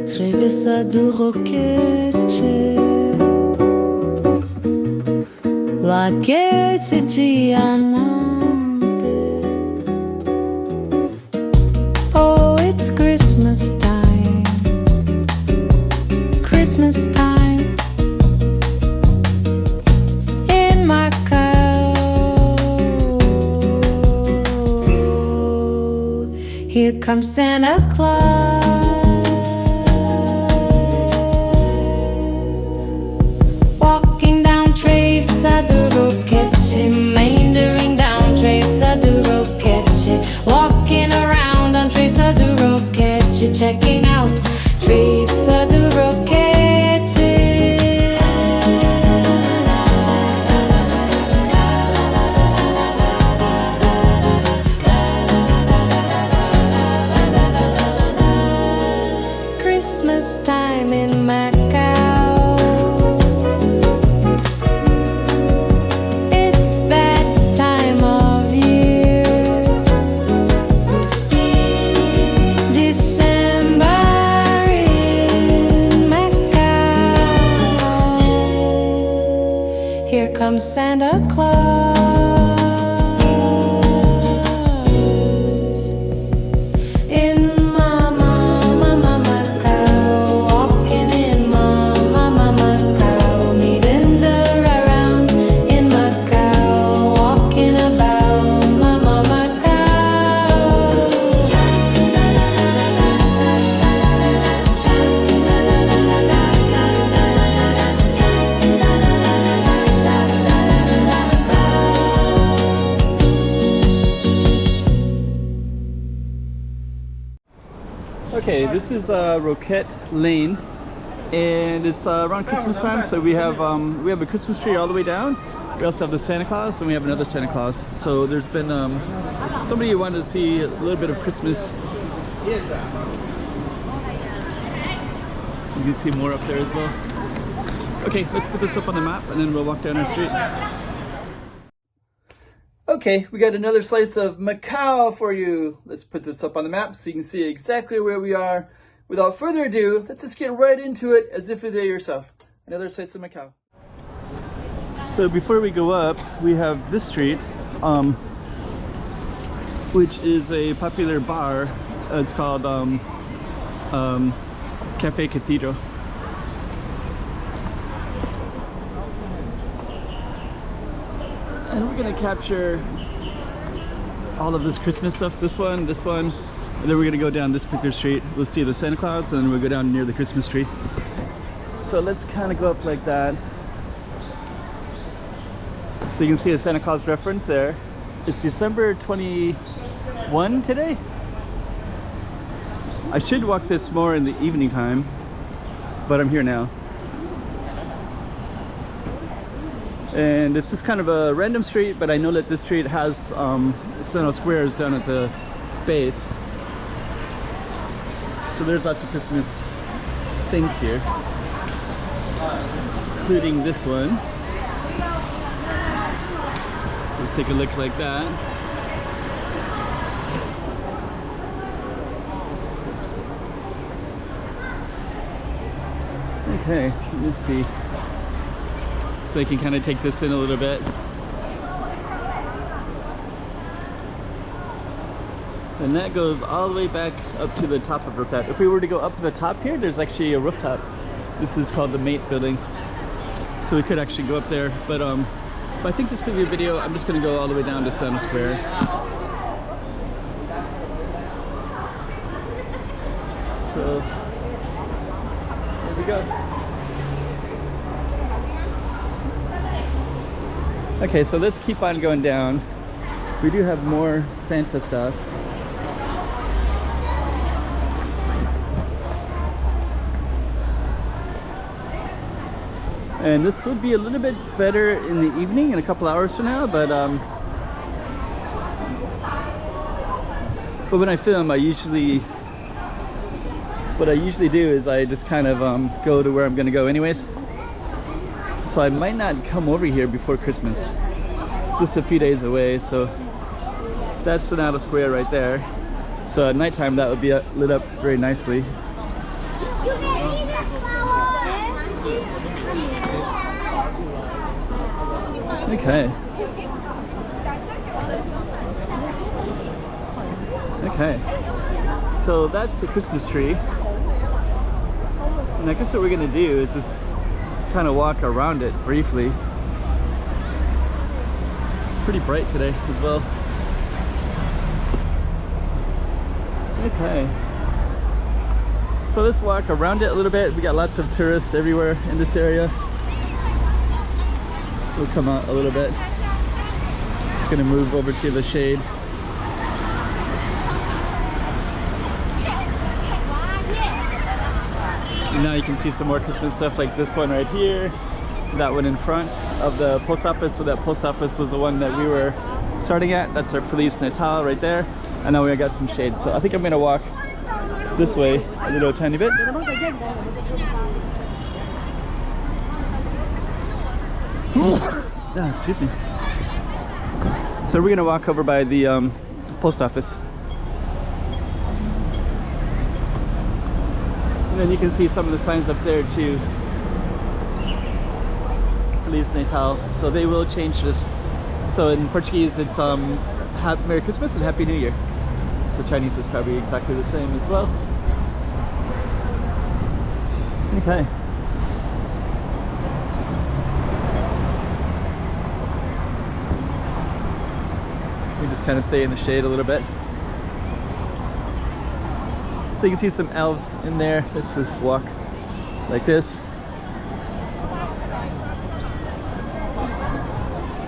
Travessa do Roquete, Roquete diante. Oh, it's Christmas time, Christmas time in Macau. Here comes Santa Claus, Travessa do Roquete, meandering down Travessa do Roquete, walking around on Travessa do Roquete, checking out Travessa do Roquete. Christmas time in Macau. Here comes Santa Claus in Mama Macau, walking in Mama Macau, meeting around in Macau, walking about Mama Macau. Okay, this is Roquete Lane, and it's around Christmas time. So we have a Christmas tree all the way down. We also have the Santa Claus, and we have another Santa Claus. So there's been somebody who wanted to see a little bit of Christmas. You can see more up there as well. Okay, let's put this up on the map, and then we'll walk down our street. Okay, we got another slice of Macau for you. Let's put this up on the map so you can see exactly where we are. Without further ado, let's just get right into it as if you're there yourself. Another slice of Macau. So before we go up, we have this street, which is a popular bar. It's called Cafe Cathedral. And we're gonna capture all of this Christmas stuff, this one, and then we're gonna go down this particular street. We'll see the Santa Claus, and then we'll go down near the Christmas tree. So let's kind of go up like that. So you can see a Santa Claus reference there. It's December 21 today. I should walk this more in the evening time, but I'm here now. And it's just kind of a random street, but I know that this street has squares down at the base. So there's lots of Christmas things here, including this one. Let's take a look like that. Okay, let me see. So I can kind of take this in a little bit. And that goes all the way back up to the top of Roquete. If we were to go up to the top here, there's actually a rooftop. This is called the Mate Building. So we could actually go up there, but I think this particular video, I'm just gonna go all the way down to Santa Square. So, here we go. Okay, so let's keep on going down. We do have more Santa stuff. And this would be a little bit better in the evening, in a couple hours from now, but when I film, what I usually do is I just kind of go to where I'm gonna go anyways. So I might not come over here before Christmas. Just a few days away, so that's Santa Square right there. So at nighttime that would be lit up very nicely. Okay. Okay. So that's the Christmas tree. And I guess what we're gonna do is just kind of walk around it briefly. Pretty bright today as well. Okay. So let's walk around it a little bit. We got lots of tourists everywhere in this area. We'll come out a little bit. It's gonna move over to the shade. And now you can see some more Christmas stuff like this one right here. That one in front of the post office. So that post office was the one that we were starting at. That's our Feliz Natal right there. And now we got some shade. So I think I'm gonna walk this way a little tiny bit. Yeah, excuse me. So we're gonna walk over by the post office. And then you can see some of the signs up there too. Feliz Natal. So they will change this. So in Portuguese it's Merry Christmas and Happy New Year. So Chinese is probably exactly the same as well. Okay. We just kind of stay in the shade a little bit. So you can see some elves in there. Let's just walk like this.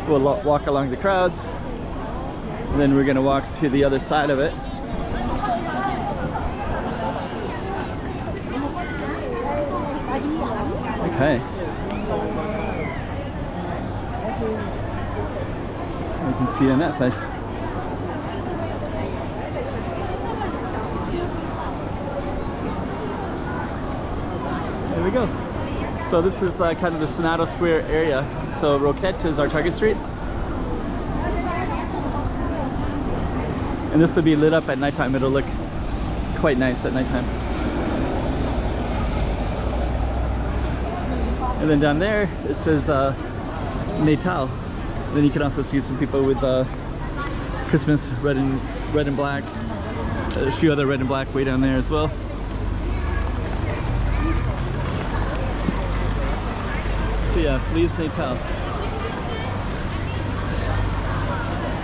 We'll walk along the crowds. And then we're gonna walk to the other side of it. Okay. You can see on that side. There we go. So this is kind of the Senado Square area. So Roquete is our target street. And this will be lit up at nighttime. It'll look quite nice at nighttime. And then down there it says Natal. And then you can also see some people with Christmas red and black. A few other red and black way down there as well. So yeah, Feliz Natal.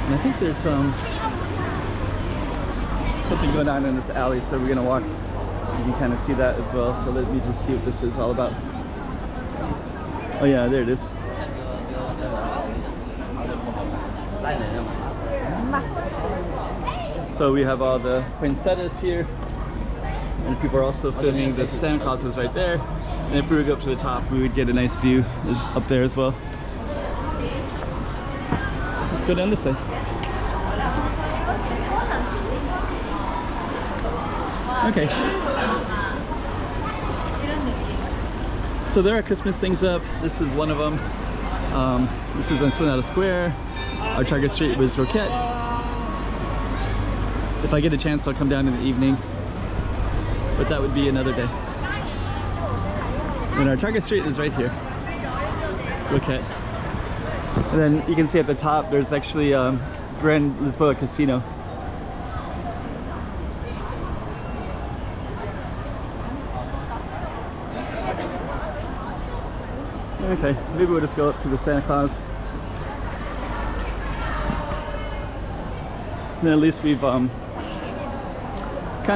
And I think there's something going on in this alley, so we're gonna walk. You can kind of see that as well. So let me just see what this is all about. Oh yeah, there it is. So we have all the poinsettias here, and people are also filming the Santa Clauses right there. And if we were to go up to the top, we would get a nice view up there as well. Let's go down this side. Okay. So there are Christmas things up. This is one of them. This is on Senado Square. Our target street was Roquete. If I get a chance, I'll come down in the evening. But that would be another day. And our target street is right here. Roquete. And then you can see at the top, there's actually Grand Lisboa Casino. Okay, maybe we'll just go up to the Santa Claus. And then at least we've kind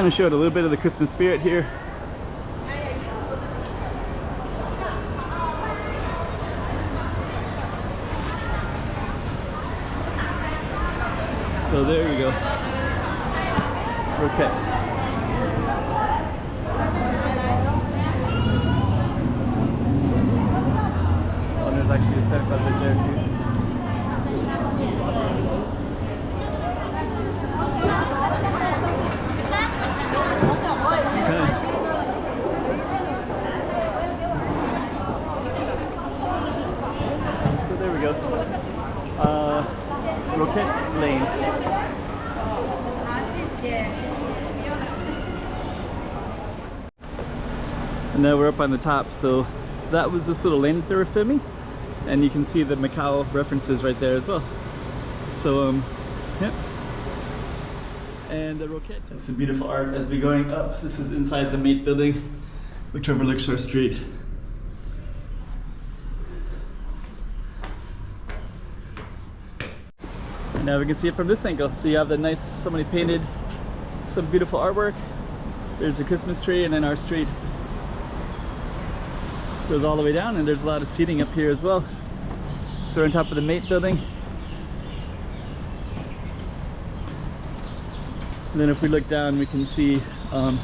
of showed a little bit of the Christmas spirit here. So there we go. Roquete. There's actually a Santa Claus right there too. Okay. So there we go. Roquete Lane. And now we're up on the top, so that was this little lane that they were filming, and you can see the Macau references right there as well. So yeah. And the Roquete. It's some beautiful art as we're going up. This is inside the Mate building, which overlooks our street. And now we can see it from this angle. So you have the nice, somebody painted some beautiful artwork. There's a Christmas tree, and then our street goes all the way down, and there's a lot of seating up here as well. So we're on top of the Mate building. And then if we look down, we can see the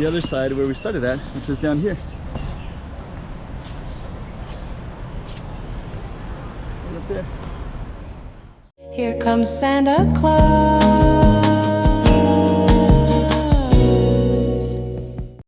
other side where we started at, which was down here. Right up there. Here comes Santa Claus.